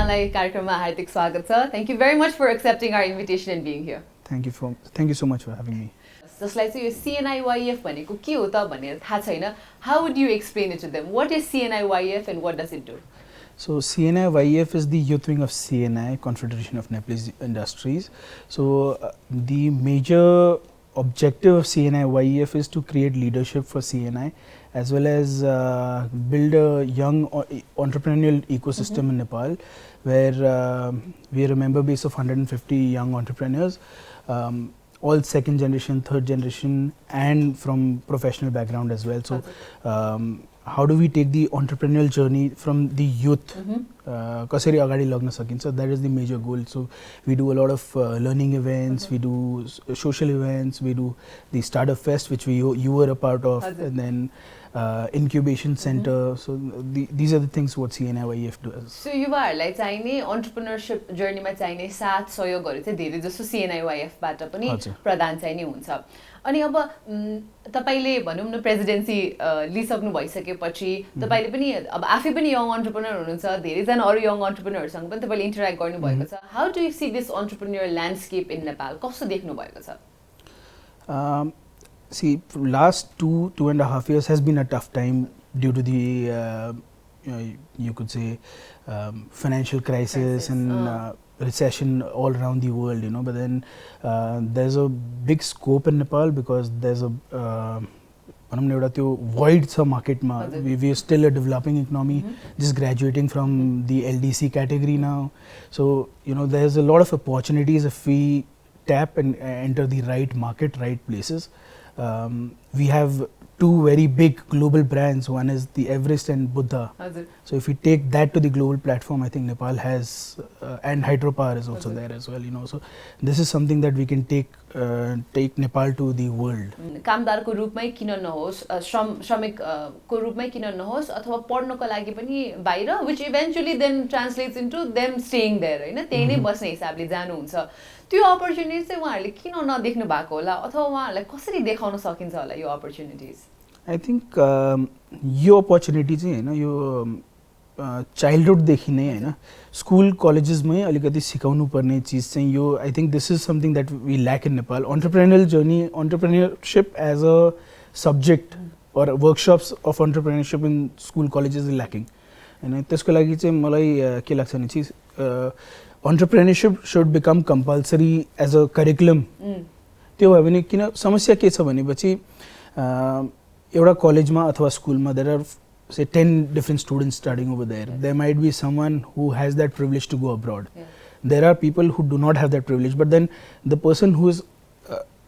यहाँलाई कार्यक्रममा हार्दिक स्वागत छ. Thank you very much for accepting our invitation and being here. Thank you so much for having me. जसलाई चाहिँ यो CNIYF भनेको के हो त भनेर थाहा छैन. How would you explain it to them? What is CNIYF and what does it do? So CNIYF is the youth wing of CNI, Confederation of Nepalese Industries. So the major objective of CNIYF is to create leadership for CNI as well as build a young entrepreneurial ecosystem in Nepal, where we are a member base of 150 young entrepreneurs, all second generation, third generation, and from professional background as well. So how do we take the entrepreneurial journey from the youth? Kasari agadi lagna sakincha, that is the major goal. So we do a lot of learning events, we do social events, we do the startup fest, which you were a part of, and then incubation center. So these are the things what CNIYF does. So युवाहरुलाई चाहिने entrepreneurship journey मा चाहिने साथ सहयोगहरु चाहिँ धेरै जसो CNIYF बाट पनि प्रदान चाहिने हुन्छ. अनि अब तपाईले भनौं न प्रेसिडेन्सी लिइसक्नु भइसकेपछि तपाईले पनि अब आफै पनि यङ एन्टरप्रेन्योर हुनुहुन्छ, धेरै जना अरु यङ एन्टरप्रेन्योरसँग पनि तपाईले इन्टरेक्ट गर्नु भएको छ. How do you see this entrepreneur landscape in Nepal? कस्तो देख्नु भएको छ? See, last 2.5 years has been a tough time due to the you could say financial crisis and recession all around the world, you know. But then there's a big scope in Nepal because there's a void market ma. We are still a developing economy, just graduating from the LDC category now. So you know there's a lot of opportunities if we tap and enter the right market, right places. We have two very big global brands. One is the Everest and Buddha. So if we take that to the global platform, I think Nepal has, and hydropower is also there as well. You know, so this is something that we can take Nepal to the world. कामदार को रूपमै किन नहोस्, श्रमिक को रूपमै किन नहोस्, अथवा पढ्नको लागि पनि बाहिर, which eventually then translates into them staying there, हैन? त्यही नै बस्ने हिसाबले जानुहुन्छ. त्यो अपर्च्युनिटी चाहिँ उहाँहरुले किन नदेख्नु भएको होला, अथवा उहाँहरुलाई कसरी देखाउन सकिन्छ होला यो अपर्च्युनिटीज? I think यो अपर्च्युनिटी चाहिँ हैन, यो चाइल्डहुड देखि नै हैन, स्कुल कलेजेस मै अलिकति सिकाउनु पर्ने चीज चाहिँ यो. I think this is something that we lack in Nepal. Entrepreneurial journey, entrepreneurship as a subject or workshops of entrepreneurship in school colleges is lacking. हैन, त्यसको लागि चाहिँ मलाई के लाग्छ नि चीज, entrepreneurship should become compulsory as a curriculum. त्यो भयो भने किन समस्या के छ भनेपछि एउटा कलेजमा अथवा स्कुलमा there are say 10 different students studying over there. There might be someone who has that privilege to go abroad. There are people who do not have that privilege, but then the person who is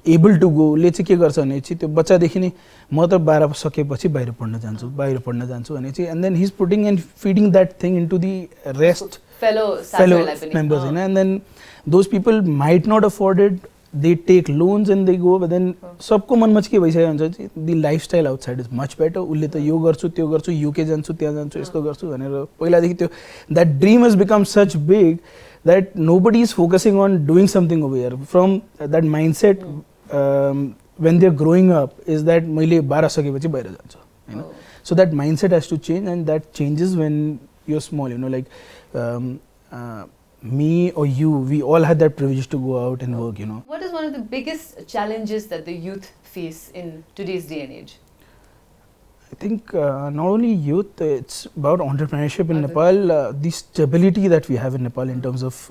able to go ले चाहिँ के गर्छ भने चाहिँ त्यो बच्चादेखि नै म त 12 सकेपछि बाहिर पढ्न जान्छु भने चाहिँ, and then he's putting and feeding that thing into the rest fellow members, and then those people might not afford it. They take loans and they go, but then सबको मनमा चाहिँ के भइसकेको हुन्छ, the lifestyle outside is much better. उले त यो गर्छु त्यो गर्छु, UK जान्छु त्यहाँ जान्छु यस्तो गर्छु भनेर पहिलादेखि त्यो that dream has become such big that nobody is focusing on doing something over here. From that mindset when they're growing up is that मैले 12 सकेपछि बाहिर जान्छु, हैन? So that mindset has to change, and that changes when you're small, you know, like me or you, we all had that privilege to go out and work, you know. What is one of the biggest challenges that the youth face in today's day and age? I think not only youth, it's about entrepreneurship in Nepal. The stability that we have in Nepal in terms of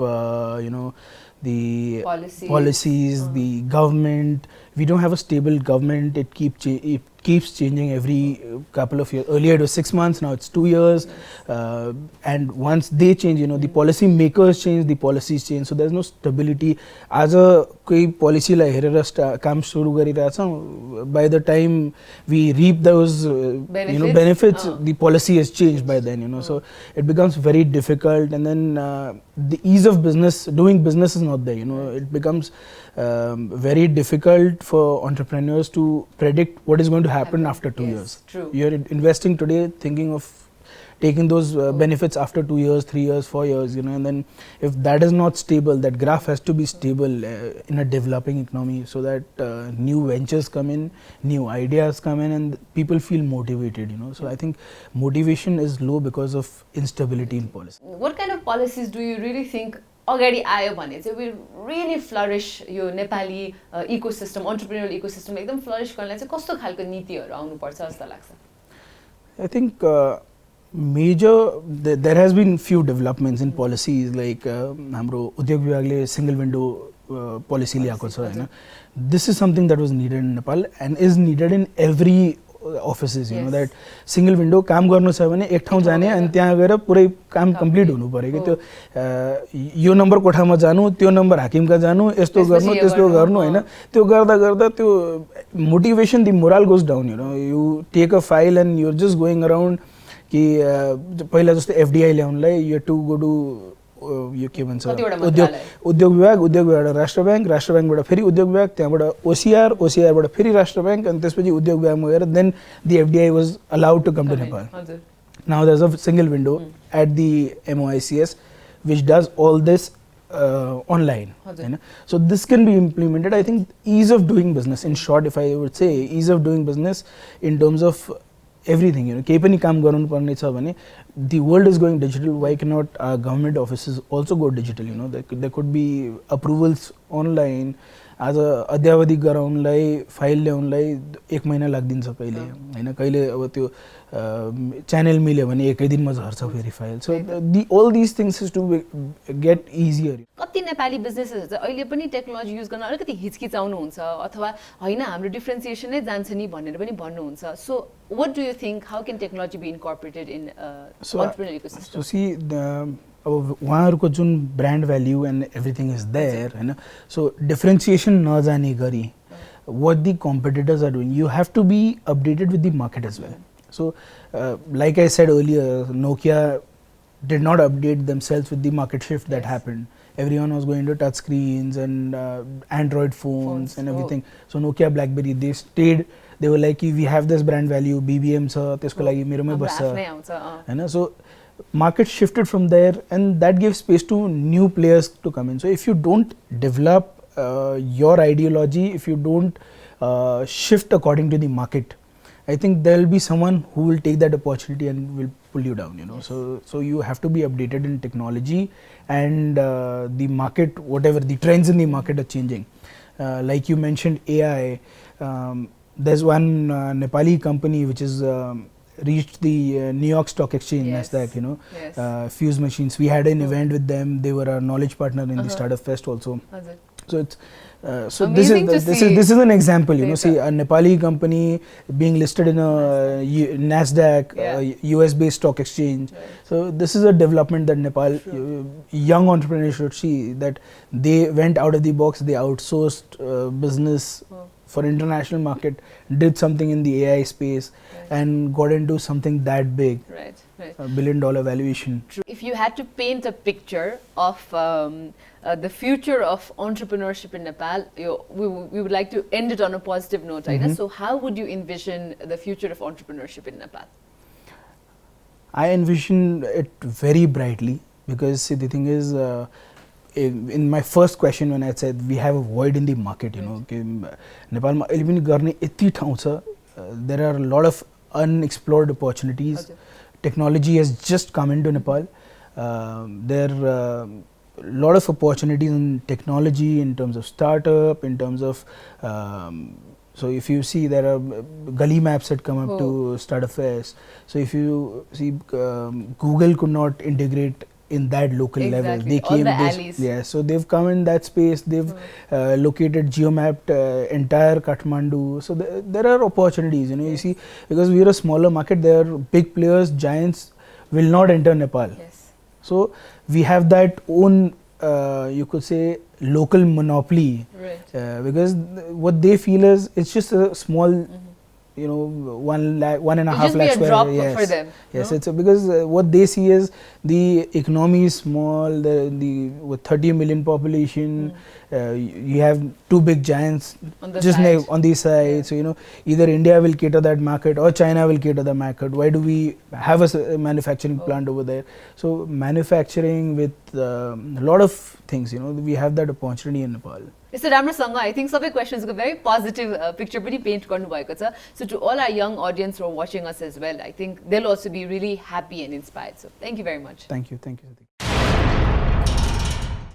you know, the policies, the government. We don't have a stable government. It keeps changing every couple of years. Earlier it was 6 months, now it's 2 years. And once they change, you know, the policy makers change, the policies change. So there's no stability. As a policy like काम सुरु गरिरहेछ, by the time we reap those benefits, the policy has changed by then, you know. So it becomes very difficult, and then the ease of doing business is not there, you know. It becomes very difficult for entrepreneurs to predict what is going to happen after 2 years. True. You're investing today thinking of taking those benefits after 2 years, 3 years, 4 years, and then if that is not stable, that graph has to be stable in a developing economy, so that new ventures come in, new ideas come in, and people feel motivated, So I think motivation is low because of instability in policy. What kind of policies do you really think अगाडि आयो भने चाहिँ will really flourish yo Nepali ecosystem, entrepreneurial ecosystem एकदम flourish गर्नलाई चाहिँ कस्तो खालको नीतिहरू आउनुपर्छ जस्तो लाग्छ? I think there has been few developments in policies, like हाम्रो उद्योग विभागले single window policy ल्याएको छ, हैन. This is something that was needed in Nepal and is needed in every offices, that single window काम गर्नु छ भने एक ठाउँ जाने अनि त्यहाँ गएर पुरै काम कम्प्लिट हुनु पर्यो कि त्यो यो नम्बर कोठामा जानु, त्यो नम्बर हाकिमका जानु, यस्तो गर्नु, त्यस्तो गर्नु, हैन. त्यो गर्दा गर्दा त्यो motivation, the moral goes down, you take a file and you're just going around कि पहिला जस्तो एफडीआई ल्याउनलाई you have to go to यो के भन्छ उद्योग विभागबाट राष्ट्र ब्याङ्कबाट फेरि उद्योग विभाग, त्यहाँबाट ओसीआरबाट फेरि राष्ट्र ब्याङ्क, अनि त्यसपछि उद्योग विभागमा गएर then the FDI was allowed to come to Nepal. Now there is a single window at the MOICS which does all this online, so this can be implemented. I think ease of doing business, in short, if I would say ease of doing business in terms of everything, केही पनि काम गर्नु पर्ने छ भने the world is going digital. Why cannot government offices also go digital? There could be approvals online. आज अद्यावधि गराउनलाई file ल्याउनलाई 1 महिना लाग्दिन्छ कहिले, हैन. कहिले अब त्यो च्यानल मिल्यो भने एकै दिनमा झर्छ फेरि file. So all these things is to get easier. कति नेपाली बिजनेसेसहरु चाहिँ अहिले पनि टेक्नोलोजी युज गर्न अलिकति हिचकिचाउनु हुन्छ अथवा हैन हाम्रो डिफरेन्सिएसन नै जान्छ नि भनेर पनि भन्नुहुन्छ. सो what do you think, how can technology be incorporated in entrepreneurial ecosystem? So see, अब उहाँहरुको जुन brand value and everything is there, हैन. सो डिफरेन्सिएसन नजाने गरी what the competitors are doing, you have to be updated with the market as well. So like I said earlier, Nokia did not update themselves with the market shift that happened. Everyone was going to touch screens and Android phones and everything. So Nokia, BlackBerry, they stayed. They were like, we have this brand value, BBM छ, त्यसको लागि मेरोमै बस्छ, हैन. So market shifted from there, and that gives space to new players to come in. So if you don't develop your ideology, if you don't shift according to the market, I think there will be someone who will take that opportunity and will pull you down, So you have to be updated in technology, and the market, whatever the trends in the market are changing. Like you mentioned AI, there's one Nepali company which is reached the New York Stock Exchange, Nasdaq, Fuse Machines. We had an event with them. They were our knowledge partner in the Startup Fest also. So it's so this is an example, See, a Nepali company being listed in a Nasdaq, US-based stock exchange. So this is a development that Nepal young entrepreneurs should see, that they went out of the box, they outsourced business for international market, did something in the AI space, and got into something that big, $1 billion valuation. If you had to paint a picture of the future of entrepreneurship in Nepal, we would like to end it on a positive note, So how would you envision the future of entrepreneurship in Nepal? I envision it very brightly, because see, the thing is, in my first question when I said we have a void in the market, Nepal ma अहिले पनि गर्ने यति ठाउँ छ, there are a lot of unexplored opportunities. Technology has just come into Nepal. There are a lot of opportunities in technology, in terms of startup, in terms of so if you see, there are gully maps that come up to Startup Fest. So if you see, Google could not integrate in that local level. They came so they've come in that space. They've located, geomapped entire Kathmandu. So there are opportunities, you see, because we are a smaller market. There are big players, giants will not enter Nepal. So we have that own, you could say, local monopoly, because what they feel is it's just a small you know, 1 lakh, 1.5 just be lakh a square. drop Yes, for them, yes, no? it's because what they see is the economy is small. The with 30 million population, you have two big giants On the just side. on the side. Yeah. So you know, either India will cater that market or China will cater the market. Why do we have a manufacturing plant over there? So manufacturing with a lot of things, you know, we have that opportunity in Nepal. यस्तो राम्रोसँग I think सबै क्वेसन्सको very positive picture पनि paint गर्नुभएको छ so to all our young audience watching us as well I think they will also be really happy and inspired so thank you very much Thank you.